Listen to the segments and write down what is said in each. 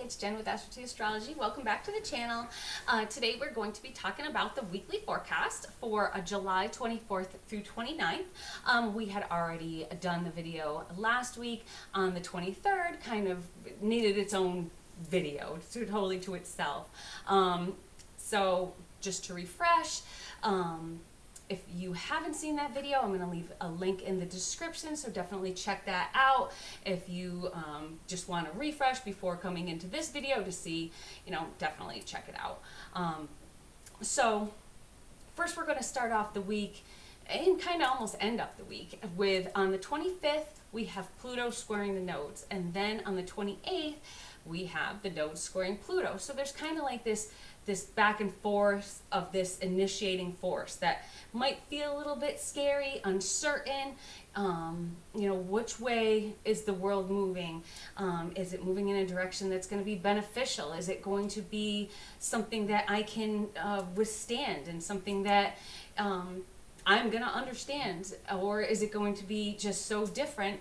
it's Jen with Astro T Astrology. Welcome back to the channel. Today we're going to be talking about the weekly forecast for July 24th through 29th. We had already done the video last week on the 23rd, kind of needed its own video totally to itself. So just to refresh, if you haven't seen that video, I'm going to leave a link in the description, so definitely check that out. If you just want to refresh before coming into this video to see, definitely check it out. So first we're going to start off the week and kind of almost end up the week with, on the 25th, we have Pluto squaring the nodes, and then on the 28th, we have the nodes squaring Pluto. So there's kind of like this back and forth of this initiating force that might feel a little bit scary, uncertain. Which way is the world moving? Is it moving in a direction that's going to be beneficial? Is it going to be something that I can withstand and something that I'm going to understand? Or is it going to be just so different?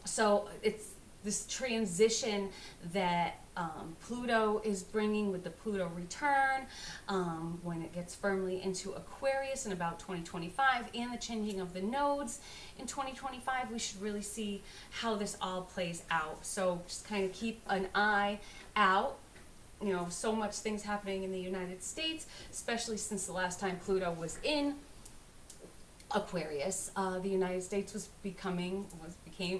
So it's this transition that Pluto is bringing with the Pluto return, when it gets firmly into Aquarius in about 2025, and the changing of the nodes in 2025, we should really see how this all plays out. So just kind of keep an eye out. So much things happening in the United States, especially since the last time Pluto was in Aquarius. The United States became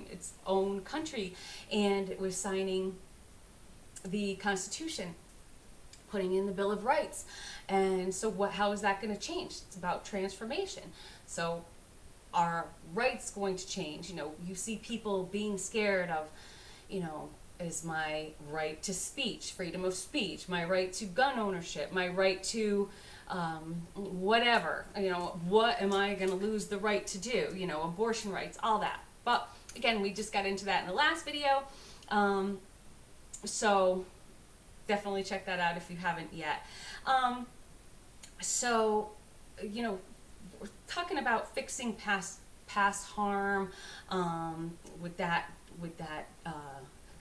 its own country, and it was signing the Constitution, putting in the Bill of Rights. And so how is that going to change? It's about transformation. So are rights going to change? You see people being scared of, is my right to speech, freedom of speech, my right to gun ownership, my right to whatever, what am I going to lose the right to do, abortion rights, all that. But again, we just got into that in the last video. So definitely check that out if you haven't yet. We're talking about fixing past harm, with that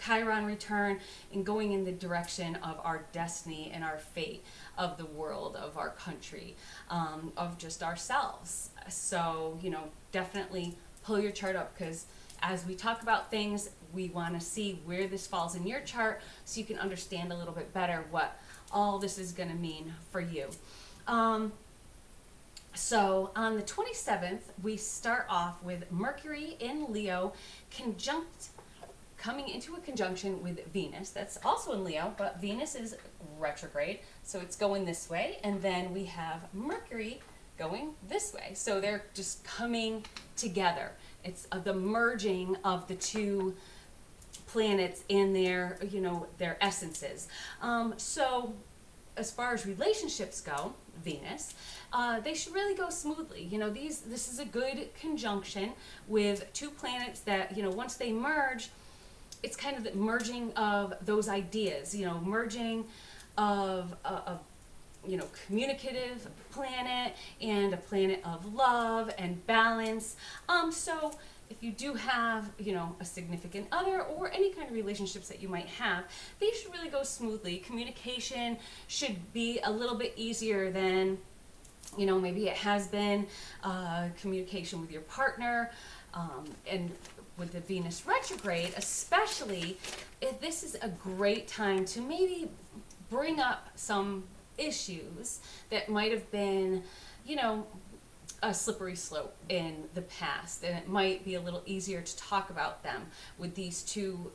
Chiron return, and going in the direction of our destiny and our fate, of the world, of our country, of just ourselves. So, definitely pull your chart up, because as we talk about things, we want to see where this falls in your chart so you can understand a little bit better what all this is going to mean for you. So on the 27th, we start off with Mercury in Leo coming into a conjunction with Venus. That's also in Leo, but Venus is retrograde, so it's going this way. And then we have Mercury going this way. So they're just coming together. It's the merging of the two planets in their essences. So as far as relationships go, Venus, they should really go smoothly. This is a good conjunction with two planets that, once they merge, it's kind of the merging of those ideas, merging of communicative planet and a planet of love and balance. So if you do have, a significant other or any kind of relationships that you might have, they should really go smoothly. Communication should be a little bit easier than, maybe it has been. Communication with your partner, and with the Venus retrograde, especially, if this is a great time to maybe bring up some issues that might have been, a slippery slope in the past, and it might be a little easier to talk about them with these two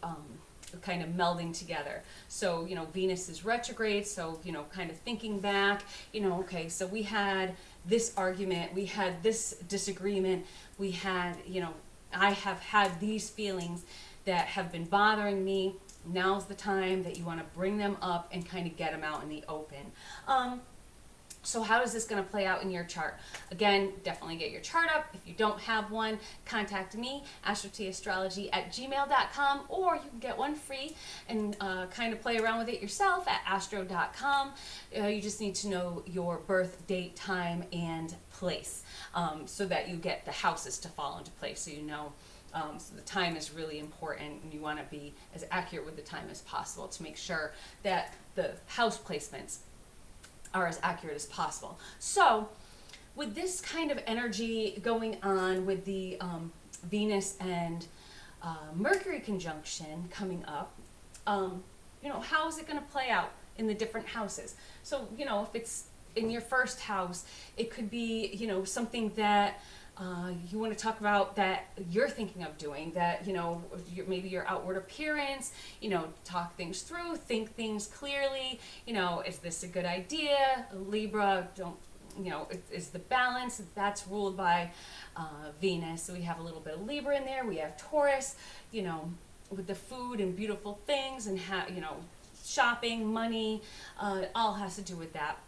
kind of melding together. So, Venus is retrograde, so, kind of thinking back, okay, so we had this argument, we had this disagreement, we had, I have had these feelings that have been bothering me. Now's the time that you want to bring them up and kind of get them out in the open. So how is this going to play out in your chart? Again, definitely get your chart up. If you don't have one, contact me, astrotastrology@gmail.com, or you can get one free and kind of play around with it yourself at astro.com. You just need to know your birth date, time, and place, so that you get the houses to fall into place, so So the time is really important, and you want to be as accurate with the time as possible to make sure that the house placements are as accurate as possible. So with this kind of energy going on with the Venus and Mercury conjunction coming up, how is it going to play out in the different houses? So, if it's in your first house, it could be, something that you want to talk about that you're thinking of doing, that, maybe your outward appearance, talk things through, think things clearly, is this a good idea? Libra, is the balance, that's ruled by Venus. So we have a little bit of Libra in there. We have Taurus, with the food and beautiful things and, shopping, money, it all has to do with that.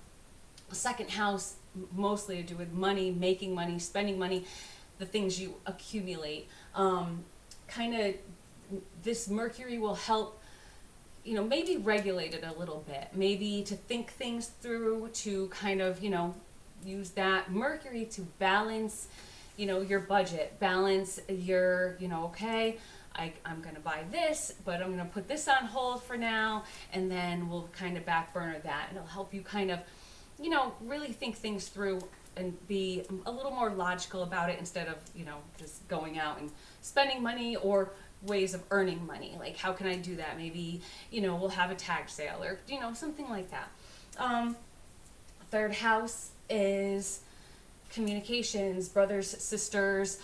Second house, mostly to do with money, making money, spending money, the things you accumulate. This Mercury will help, maybe regulate it a little bit, maybe to think things through, to kind of, use that Mercury to balance, your budget, balance your, okay, I'm going to buy this, but I'm going to put this on hold for now, and then we'll kind of back burner that. And it'll help you kind of, really think things through and be a little more logical about it, instead of, just going out and spending money, or ways of earning money. Like, how can I do that? Maybe, we'll have a tag sale, or, something like that. Third house is communications, brothers, sisters,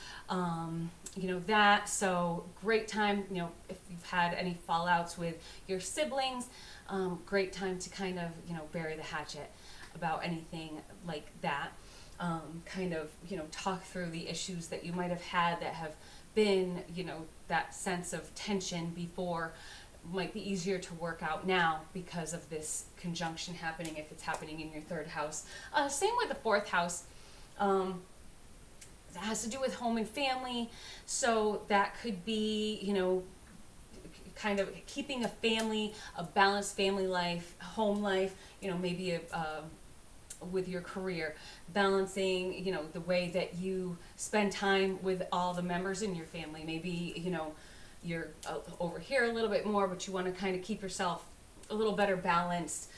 that. So great time, if you've had any fallouts with your siblings, great time to kind of, bury the hatchet about anything like that. Talk through the issues that you might have had that have been, that sense of tension before, might be easier to work out now because of this conjunction happening, if it's happening in your third house. Same with the fourth house. That has to do with home and family. So that could be, kind of keeping a family, a balanced family life, home life, maybe with your career, balancing, the way that you spend time with all the members in your family. Maybe, you're over here a little bit more, but you want to kind of keep yourself a little better balanced,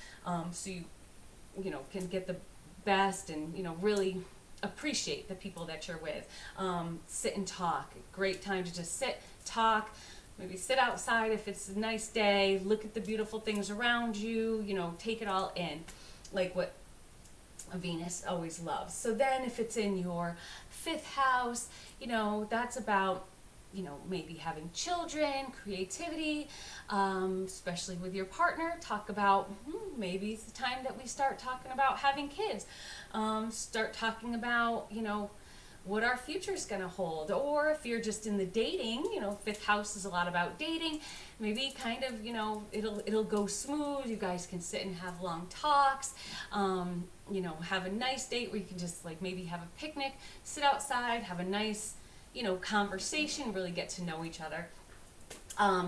so you, can get the best and, really appreciate the people that you're with. Sit and talk. Great time to just sit, talk, maybe sit outside if it's a nice day, look at the beautiful things around you, take it all in, like what Venus always loves. So then if it's in your fifth house, that's about, maybe having children, creativity, especially with your partner. Talk about, maybe it's the time that we start talking about having kids. Start talking about, what our future is going to hold. Or if you're just in the dating, fifth house is a lot about dating. Maybe kind of, it'll go smooth. You guys can sit and have long talks. Have a nice date where you can just maybe have a picnic, sit outside, have a nice, conversation, really get to know each other.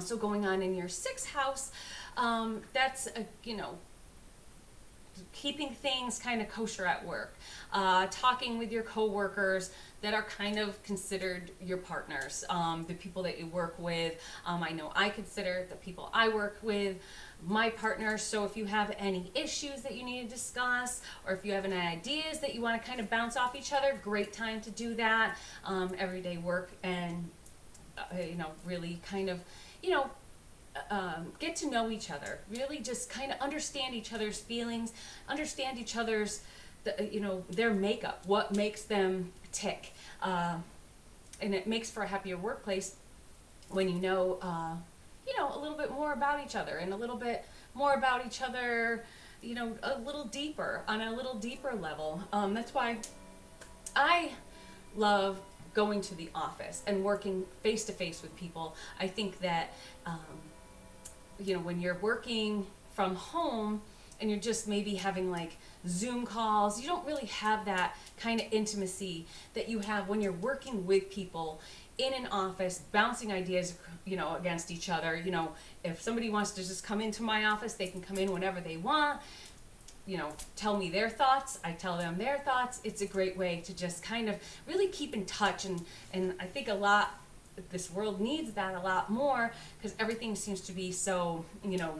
So going on in your sixth house, that's keeping things kind of kosher at work, talking with your coworkers that are kind of considered your partners, the people that you work with. I know I consider the people I work with my partners. So if you have any issues that you need to discuss, or if you have any ideas that you want to kind of bounce off each other, great time to do that. Everyday work, and really kind of, get to know each other, really just kind of understand each other's feelings, understand each other's, their makeup, what makes them tick. And it makes for a happier workplace when you know a little bit more about each other, and a little bit more about each other, a little deeper, on a little deeper level. That's why I love going to the office and working face to face with people. I think that, when you're working from home and you're just maybe having Zoom calls, you don't really have that kind of intimacy that you have when you're working with people in an office, bouncing ideas, against each other. If somebody wants to just come into my office, they can come in whenever they want, tell me their thoughts, I tell them their thoughts. It's a great way to just kind of really keep in touch, and I think a lot this world needs that a lot more because everything seems to be so,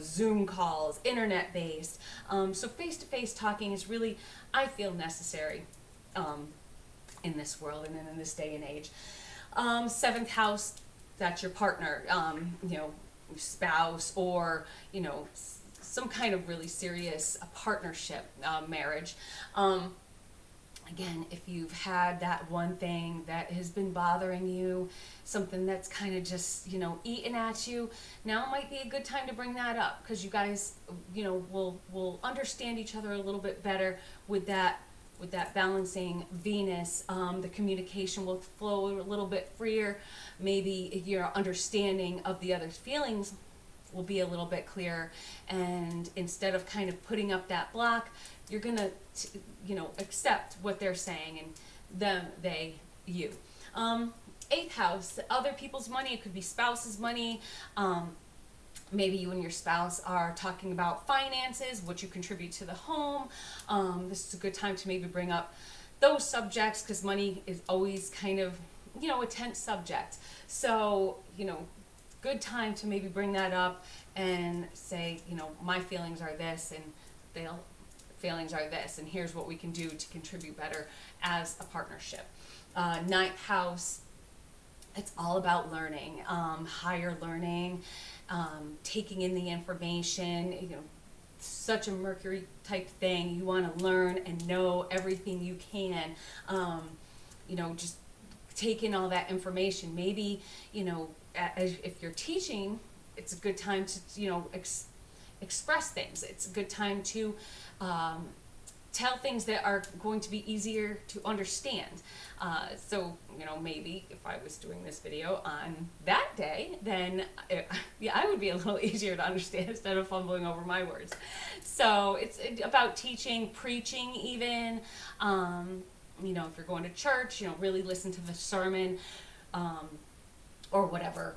Zoom calls, internet based. So face-to-face talking is really, I feel, necessary in this world and in this day and age. Seventh house, that's your partner, spouse, or, some kind of really serious partnership, marriage. Again, if you've had that one thing that has been bothering you, something that's kind of just, eating at you, now might be a good time to bring that up, because you guys, will understand each other a little bit better with that balancing Venus. The communication will flow a little bit freer. Maybe your understanding of the other's feelings will be a little bit clearer, and instead of kind of putting up that block, you're gonna accept what they're saying, and them, they, you. Eighth house, other people's money. It could be spouse's money. Maybe you and your spouse are talking about finances, what you contribute to the home. This is a good time to maybe bring up those subjects, because money is always kind of, a tense subject. So, good time to maybe bring that up and say, my feelings are this, and their feelings are this, and here's what we can do to contribute better as a partnership. Ninth house, it's all about learning, higher learning, taking in the information, such a Mercury type thing. You want to learn and know everything you can, just take in all that information. Maybe, if you're teaching, it's a good time to, express things. It's a good time to tell things that are going to be easier to understand. So, maybe if I was doing this video on that day, then I would be a little easier to understand instead of fumbling over my words. So it's about teaching, preaching even. If you're going to church, really listen to the sermon, or whatever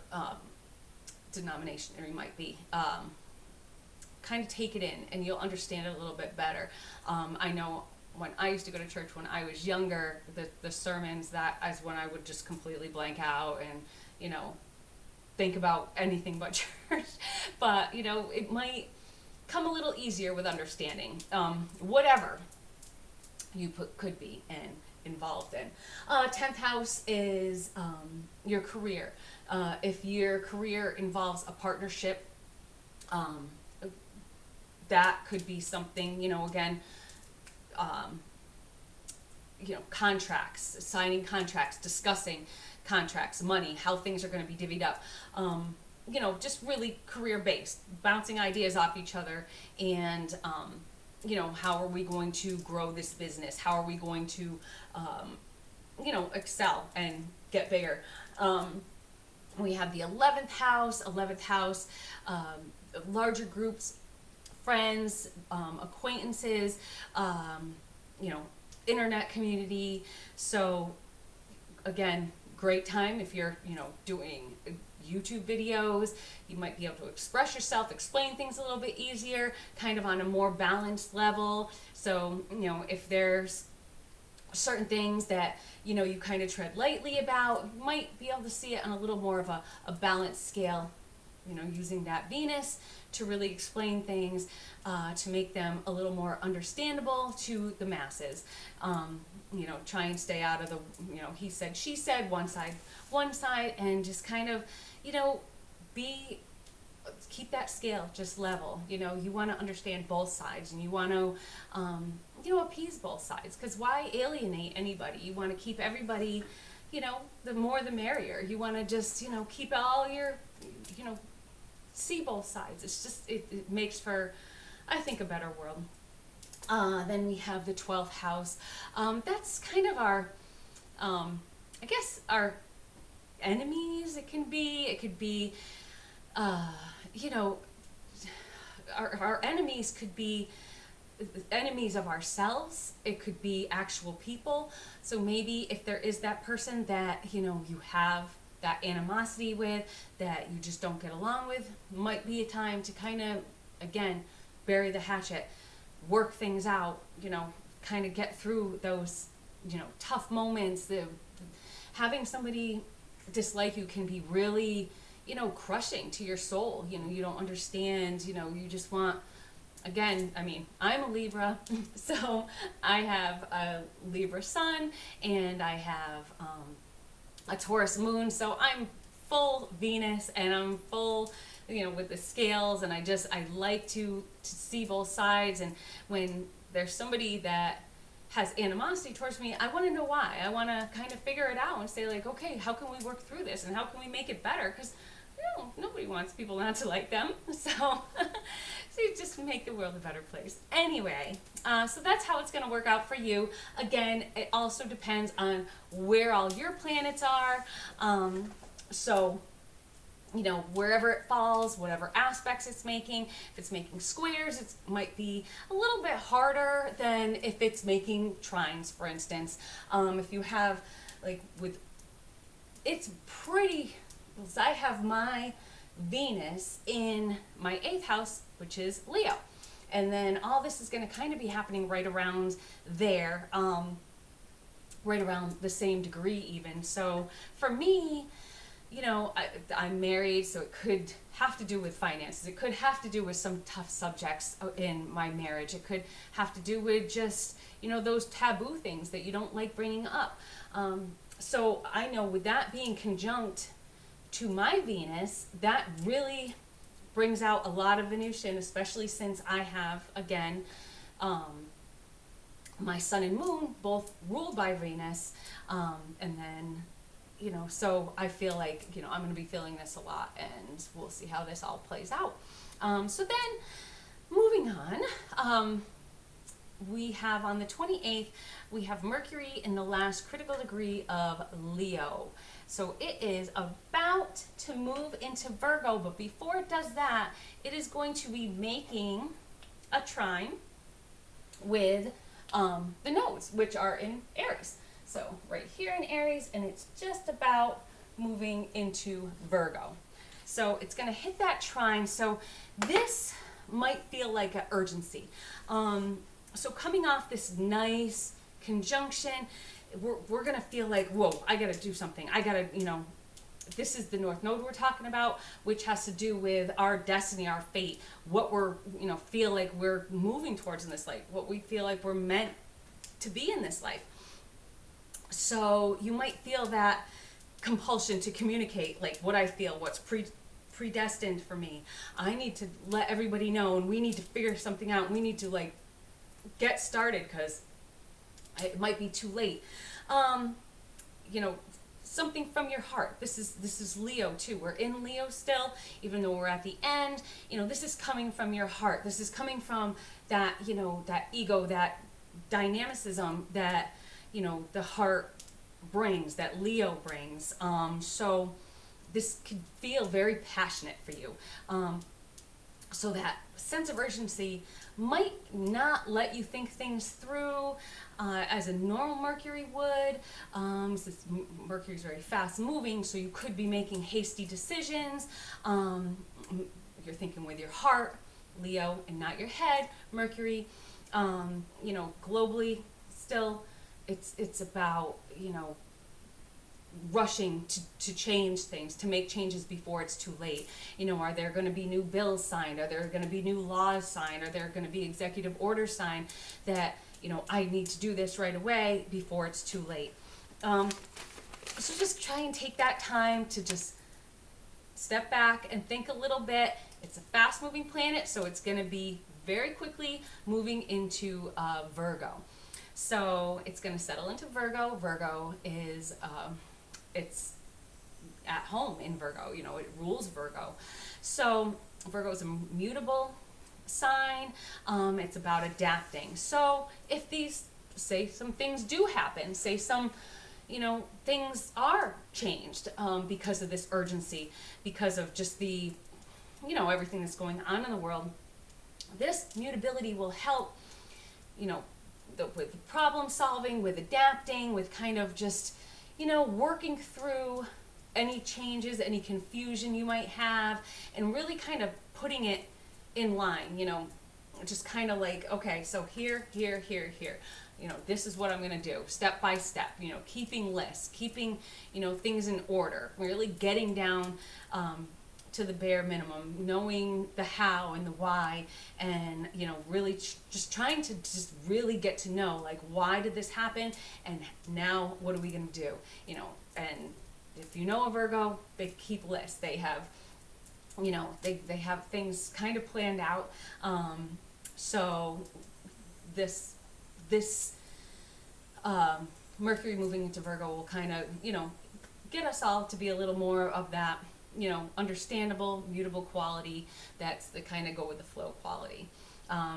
denomination you might be. Kind of take it in, and you'll understand it a little bit better. I know when I used to go to church when I was younger, the sermons, that is when I would just completely blank out and, think about anything but church. But, it might come a little easier with understanding, whatever you could be involved in. 10th house is your career. If your career involves a partnership, that could be something, again, contracts, signing contracts, discussing contracts, money, how things are going to be divvied up. Just really career based, bouncing ideas off each other, and how are we going to grow this business? How are we going to, excel and get bigger? We have the 11th house. 11th house, larger groups, friends, acquaintances, internet community. So again, great time if you're, doing YouTube videos. You might be able to express yourself, explain things a little bit easier, kind of on a more balanced level. So, if there's certain things that, you kind of tread lightly about, you might be able to see it on a little more of a balanced scale, using that Venus to really explain things, to make them a little more understandable to the masses. Try and stay out of the, he said, she said, one side, and just kind of, keep that scale just level. You want to understand both sides, and you want to, appease both sides, because why alienate anybody? You want to keep everybody, the more the merrier. You want to just, keep all your, see both sides. It's just, it makes for, I think, a better world. Then we have the 12th house. That's kind of our, I guess, our enemies. It could be, our enemies could be enemies of ourselves. It could be actual people. So maybe if there is that person that, you have that animosity with, that you just don't get along with, might be a time to kind of, again, bury the hatchet, work things out, kind of get through those, tough moments. Having somebody dislike you can be really, crushing to your soul. You don't understand, you just want, again, I mean, I'm a Libra, so I have a Libra sun, and I have a Taurus moon, so I'm full Venus, and I'm full, with the scales, and I like to see both sides. And when there's somebody that has animosity towards me, I want to know why. I want to kind of figure it out and say, like, okay, how can we work through this, and how can we make it better? Because nobody wants people not to like them. So, so you just make the world a better place. Anyway, so that's how it's going to work out for you. Again, it also depends on where all your planets are. So, wherever it falls, whatever aspects it's making. If it's making squares, it might be a little bit harder than if it's making trines, for instance. If you have, it's pretty, because I have my Venus in my 8th house, which is Leo. And then all this is going to kind of be happening right around there, right around the same degree even. So for me, I'm married, so it could have to do with finances. It could have to do with some tough subjects in my marriage. It could have to do with just, those taboo things that you don't like bringing up. So I know with that being conjunct to my Venus, that really brings out a lot of Venusian, especially since I have, again, my sun and moon both ruled by Venus, and then, so I feel like, I'm going to be feeling this a lot, and we'll see how this all plays out. So then, moving on, we have on the 28th, we have Mercury in the last critical degree of Leo. So it is about to move into Virgo, but before it does that, it is going to be making a trine with the nodes, which are in Aries. So right here in Aries, and it's just about moving into Virgo. So it's going to hit that trine. So this might feel like an urgency. So coming off this nice conjunction, we're going to feel like, whoa, I got to do something. I got to, this is the North Node we're talking about, which has to do with our destiny, our fate, what we're, feel like we're moving towards in this life, what we feel like we're meant to be in this life. So you might feel that compulsion to communicate, like what I feel, what's predestined for me. I need to let everybody know, and we need to figure something out. We need to get started because it might be too late. Something from your heart. This is Leo too. We're in Leo still, even though we're at the end. This is coming from your heart. This is coming from that, that ego, that dynamicism that, the heart brings, that Leo brings. So this could feel very passionate for you. So that sense of urgency might not let you think things through as a normal Mercury would. Since Mercury's very fast moving, so you could be making hasty decisions. You're thinking with your heart, Leo, and not your head, Mercury. Globally still, it's about, rushing to change things, to make changes before it's too late. Are there going to be new bills signed? Are there going to be new laws signed? Are there going to be executive orders signed that, I need to do this right away before it's too late? So just try and take that time to just step back and think a little bit. It's a fast moving planet, so it's going to be very quickly moving into Virgo. So it's going to settle into Virgo. Virgo is, it's at home in Virgo, it rules Virgo. So Virgo is a mutable sign. It's about adapting. So if say some things do happen, say some, things are changed because of this urgency, because of just the, everything that's going on in the world, this mutability will help, with problem solving, with adapting, with kind of just, working through any changes, any confusion you might have, and really kind of putting it in line, just kind of like, okay, so here, here, here, here. You know, this is what I'm going to do step by step, you know, keeping lists, keeping, you know, things in order, really getting down to the bare minimum, knowing the how and the why, and, you know, really just trying to just really get to know, like, why did this happen? And now what are we going to do? You know, and if you know a Virgo, they keep lists. They have, you know, they have things kind of planned out. So this Mercury moving into Virgo will kind of, you know, get us all to be a little more of that, you know, understandable, mutable quality. That's the kind of go with the flow quality.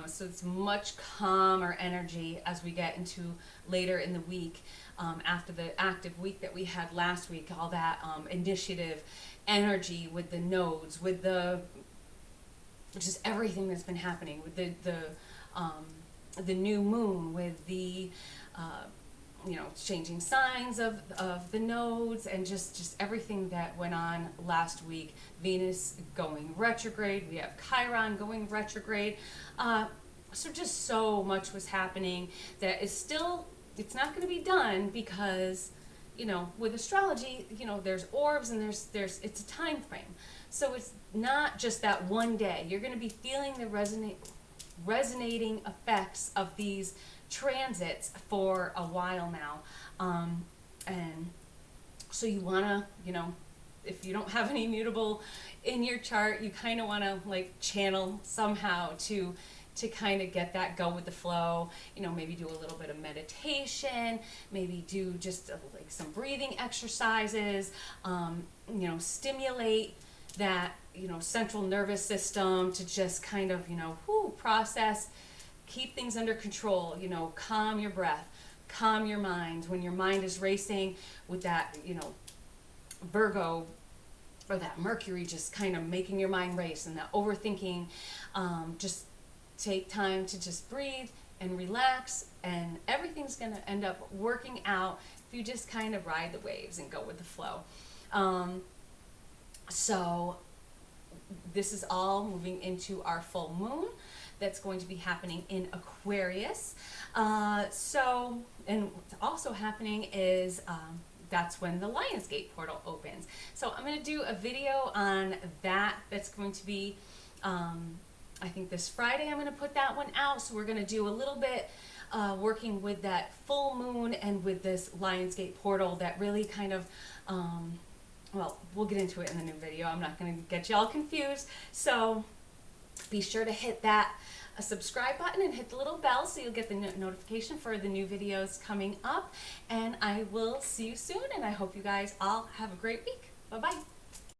So it's much calmer energy as we get into later in the week, after the active week that we had last week, all that initiative energy with the nodes, with the just everything that's been happening, with the new moon, with the you know, changing signs of the nodes, and just everything that went on last week. Venus going retrograde, we have Chiron going retrograde. So just so much was happening that is still, it's not going to be done, because, you know, with astrology, you know, there's orbs and there's it's a time frame. So it's not just that one day. You're going to be feeling the resonating effects of these transits for a while now, and so you want to, you know, if you don't have any mutable in your chart, you kind of want to like channel somehow to kind of get that go with the flow. You know, maybe do a little bit of meditation, maybe do just like some breathing exercises, you know, stimulate that, you know, central nervous system to just kind of, you know, process, keep things under control, you know, calm your breath, calm your mind. When your mind is racing with that, you know, Virgo or that Mercury just kind of making your mind race and that overthinking, just take time to just breathe and relax, and everything's going to end up working out if you just kind of ride the waves and go with the flow. So this is all moving into our full moon that's going to be happening in Aquarius. So, and what's also happening is that's when the Lionsgate portal opens. So I'm going to do a video on that. That's going to be, I think this Friday I'm going to put that one out. So we're going to do a little bit working with that full moon and with this Lionsgate portal that really kind of, well, we'll get into it in the new video. I'm not going to get you all confused. So be sure to hit that subscribe button and hit the little bell so you'll get the notification for the new videos coming up. And I will see you soon, and I hope you guys all have a great week. Bye-bye.